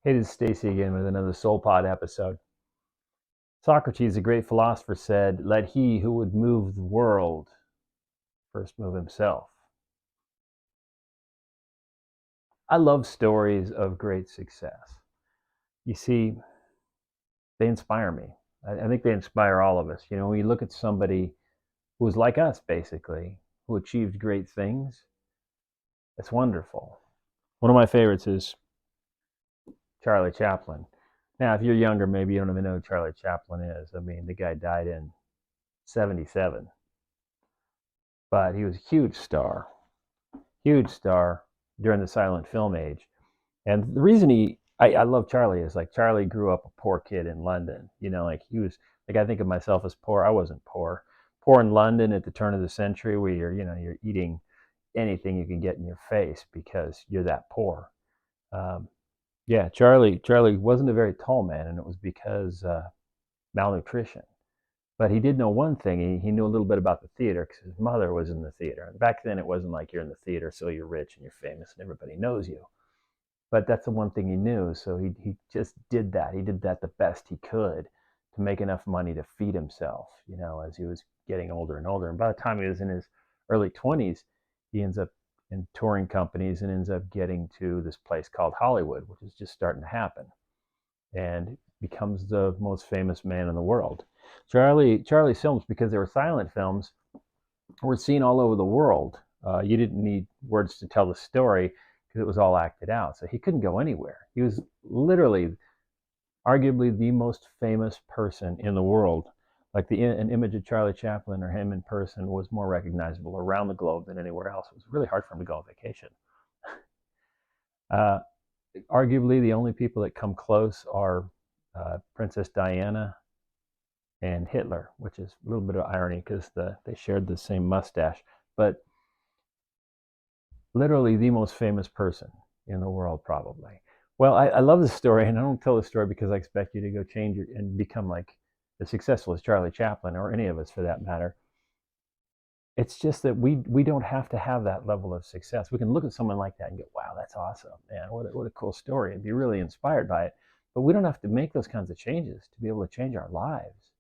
Hey, this is Stacy again with another Soul Pod episode. Socrates, a great philosopher, said, "Let he who would move the world first move himself." I love stories of great success. You see, they inspire me. I think they inspire all of us. You know, when you look at somebody who was like us, basically, who achieved great things, it's wonderful. One of my favorites is Charlie Chaplin. Now, if you're younger, maybe you don't even know who Charlie Chaplin is. I mean, the guy died in 77, but he was a huge star during the silent film age. And the reason I love Charlie is like Charlie grew up a poor kid in London. You know, like he was like I think of myself as poor. I wasn't poor. Poor in London at the turn of the century, where you're eating anything you can get in your face because you're that poor. Um, yeah, Charlie wasn't a very tall man, and it was because malnutrition. But he did know one thing. He knew a little bit about the theater because his mother was in the theater. And back then, it wasn't like you're in the theater, so you're rich and you're famous and everybody knows you. But that's the one thing he knew. So he just did that. He did that the best he could to make enough money to feed himself, as he was getting older and older. And by the time he was in his early 20s, he ends up in touring companies and ends up getting to this place called Hollywood, which is just starting to happen, and becomes the most famous man in the world. Charlie's films, because they were silent films, were seen all over the world. You didn't need words to tell the story because it was all acted out. So he couldn't go anywhere. He was literally, arguably, the most famous person in the world. Like an image of Charlie Chaplin or him in person was more recognizable around the globe than anywhere else. It was really hard for him to go on vacation. Uh, Arguably, the only people that come close are Princess Diana and Hitler, which is a little bit of irony because they shared the same mustache. But literally the most famous person in the world, probably. Well, I love this story, and I don't tell the story because I expect you to go change it and become like as successful as Charlie Chaplin or any of us for that matter. It's just that we don't have to have that level of success. We can look at someone like that and go, "Wow, that's awesome, man! What a cool story!" and be really inspired by it. But we don't have to make those kinds of changes to be able to change our lives.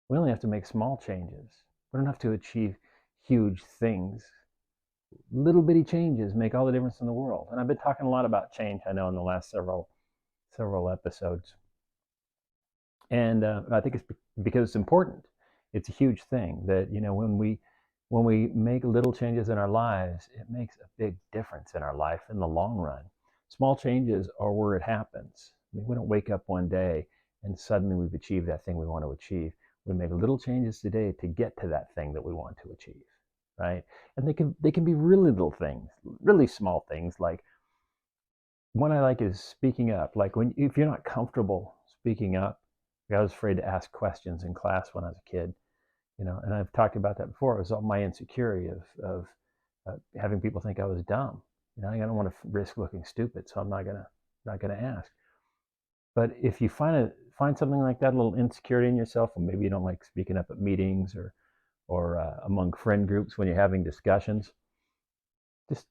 We only have to make small changes. We don't have to achieve huge things. Little bitty changes make all the difference in the world. And I've been talking a lot about change, I know, in the last several episodes. And I think it's because it's important. It's a huge thing that when we make little changes in our lives, it makes a big difference in our life in the long run. Small changes are where it happens. I mean, we don't wake up one day and suddenly we've achieved that thing we want to achieve. We make little changes today to get to that thing that we want to achieve, right? And they can be really little things, really small things. Like one I like is speaking up. Like if you're not comfortable speaking up, like I was afraid to ask questions in class when I was a kid, and I've talked about that before. It was all my insecurity of having people think I was dumb. I don't want to risk looking stupid, so I'm not gonna ask. But if you find something like that, a little insecurity in yourself, or maybe you don't like speaking up at meetings or among friend groups when you're having discussions, just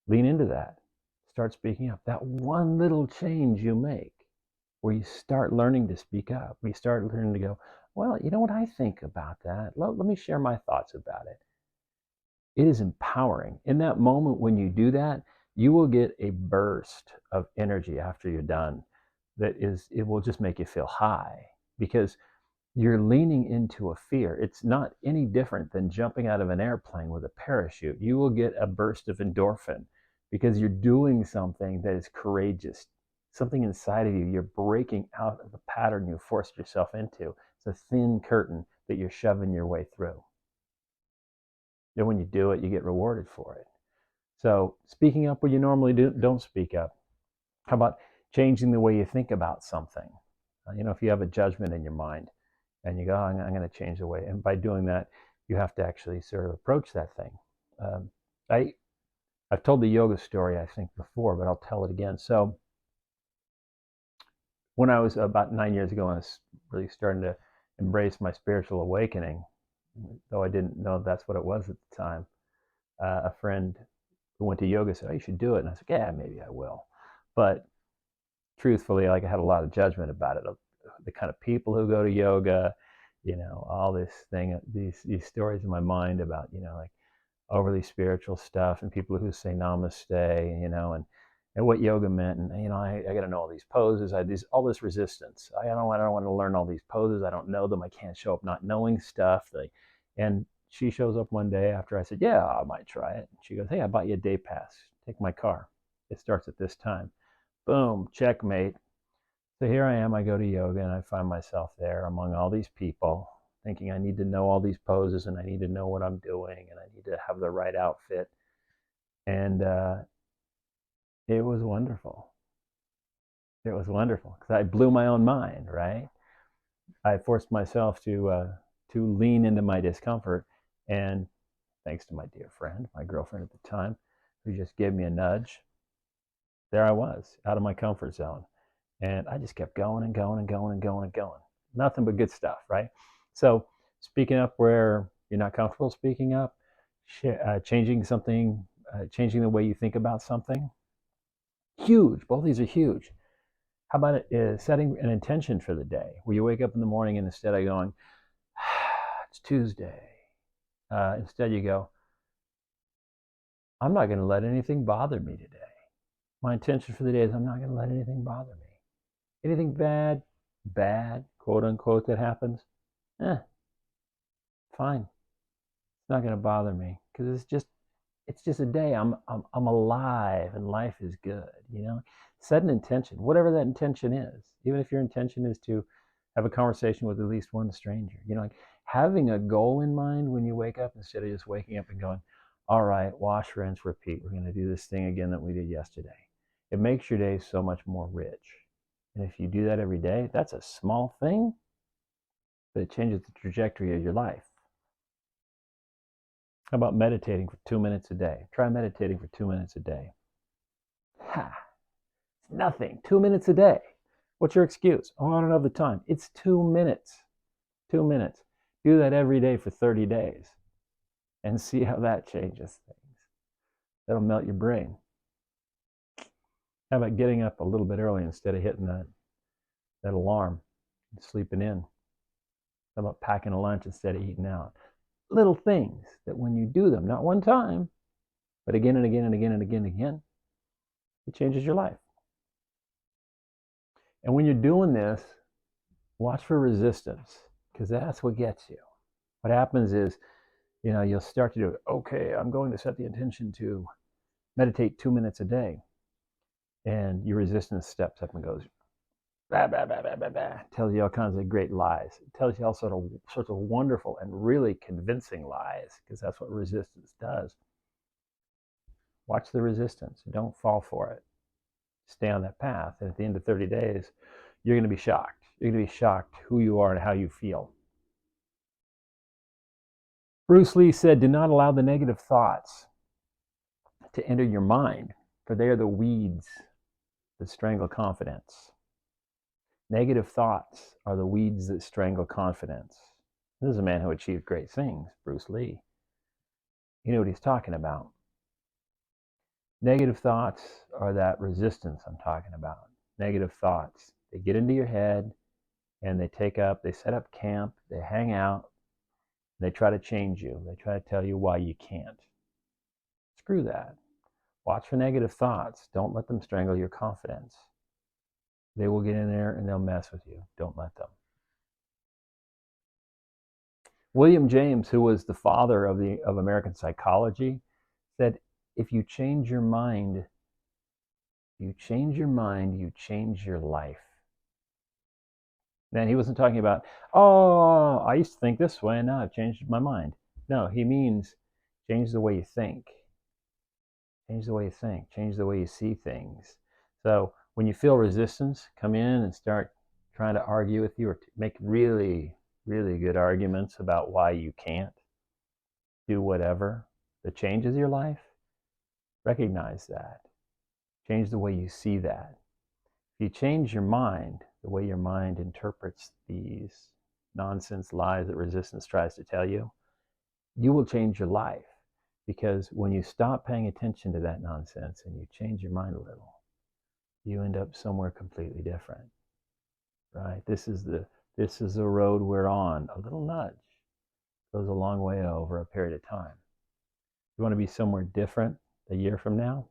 lean into that. Start speaking up. That one little change you make, where you start learning to speak up, where you start learning to go, well, you know what I think about that? Let me share my thoughts about it. It is empowering. In that moment when you do that, you will get a burst of energy after you're done it will just make you feel high because you're leaning into a fear. It's not any different than jumping out of an airplane with a parachute. You will get a burst of endorphin because you're doing something that is courageous. Something inside of you, you're breaking out of the pattern you forced yourself into. It's a thin curtain that you're shoving your way through. And when you do it, you get rewarded for it. So, speaking up when you normally don't speak up. How about changing the way you think about something? If you have a judgment in your mind, and you go, I'm going to change the way. And by doing that, you have to actually sort of approach that thing. Um, I I've told the yoga story I think before, but I'll tell it again. So when I was about 9 years ago, I was really starting to embrace my spiritual awakening, though I didn't know that's what it was at the time. A friend who went to yoga said, "Oh, you should do it," and I said, "Yeah, maybe I will," but truthfully, like I had a lot of judgment about it. The kind of people who go to yoga, all this thing, these stories in my mind about, like overly spiritual stuff and people who say namaste, and what yoga meant. And, I got to know all these poses. I had all this resistance. I don't want to learn all these poses. I don't know them. I can't show up not knowing stuff. And she shows up one day after I said, yeah, I might try it. She goes, hey, I bought you a day pass. Take my car. It starts at this time. Boom, checkmate. So here I am. I go to yoga and I find myself there among all these people thinking I need to know all these poses and I need to know what I'm doing and I need to have the right outfit. And it was wonderful. It was wonderful because I blew my own mind, right? I forced myself to lean into my discomfort, and thanks to my dear friend, my girlfriend at the time, who just gave me a nudge, there I was, out of my comfort zone. And I just kept going and going and going and going and going. Nothing but good stuff, right? So speaking up where you're not comfortable speaking up, changing something, changing the way you think about something, huge. Both these are huge. How about setting an intention for the day where you wake up in the morning and instead of going, it's Tuesday, instead you go, I'm not going to let anything bother me today. My intention for the day is I'm not going to let anything bother me. Anything bad, quote unquote, that happens, fine. It's not going to bother me because it's just a day. I'm alive and life is good. Set an intention, whatever that intention is. Even if your intention is to have a conversation with at least one stranger, like having a goal in mind when you wake up instead of just waking up and going, all right, wash, rinse, repeat. We're going to do this thing again that we did yesterday. It makes your day so much more rich. And if you do that every day, that's a small thing, but it changes the trajectory of your life. How about meditating for 2 minutes a day? Try meditating for 2 minutes a day. It's nothing. 2 minutes a day. What's your excuse? Oh, I don't have the time. It's 2 minutes. 2 minutes. Do that every day for 30 days and see how that changes things. That'll melt your brain. How about getting up a little bit early instead of hitting that alarm and sleeping in? How about packing a lunch instead of eating out? Little things that when you do them, not one time, but again and again and again and again and again, it changes your life. And when you're doing this, watch for resistance because that's what gets you. What happens is, you'll start to do, okay, I'm going to set the intention to meditate 2 minutes a day. And your resistance steps up and goes, bah, bah, bah, bah, bah, bah, tells you all kinds of great lies. It tells you all sorts of wonderful and really convincing lies, because that's what resistance does. Watch the resistance. Don't fall for it. Stay on that path. And at the end of 30 days, you're going to be shocked. You're going to be shocked who you are and how you feel. Bruce Lee said, do not allow the negative thoughts to enter your mind, for they are the weeds that strangle confidence. Negative thoughts are the weeds that strangle confidence. This is a man who achieved great things, Bruce Lee. You know what he's talking about. Negative thoughts are that resistance I'm talking about. Negative thoughts. They get into your head and they set up camp, they hang out, they try to change you. They try to tell you why you can't. Screw that. Watch for negative thoughts. Don't let them strangle your confidence. They will get in there and they'll mess with you. Don't let them. William James, who was the father of American psychology, said, if you change your mind, you change your life. Then he wasn't talking about, oh, I used to think this way and now I've changed my mind. No, he means change the way you think. Change the way you think. Change the way you see things. So when you feel resistance, come in and start trying to argue with you or make really, really good arguments about why you can't do whatever that changes your life. Recognize that. Change the way you see that. If you change your mind, the way your mind interprets these nonsense lies that resistance tries to tell you, you will change your life. Because when you stop paying attention to that nonsense and you change your mind a little, you end up somewhere completely different, right? This is the road we're on. A little nudge goes a long way over a period of time. You want to be somewhere different a year from now?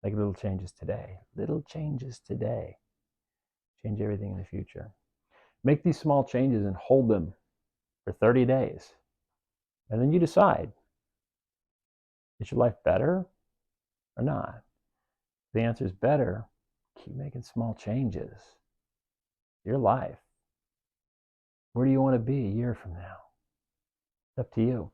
Make little changes today. Little changes today. Change everything in the future. Make these small changes and hold them for 30 days. And then you decide, is your life better or not? If the answer is better, keep making small changes. Your life. Where do you want to be a year from now? It's up to you.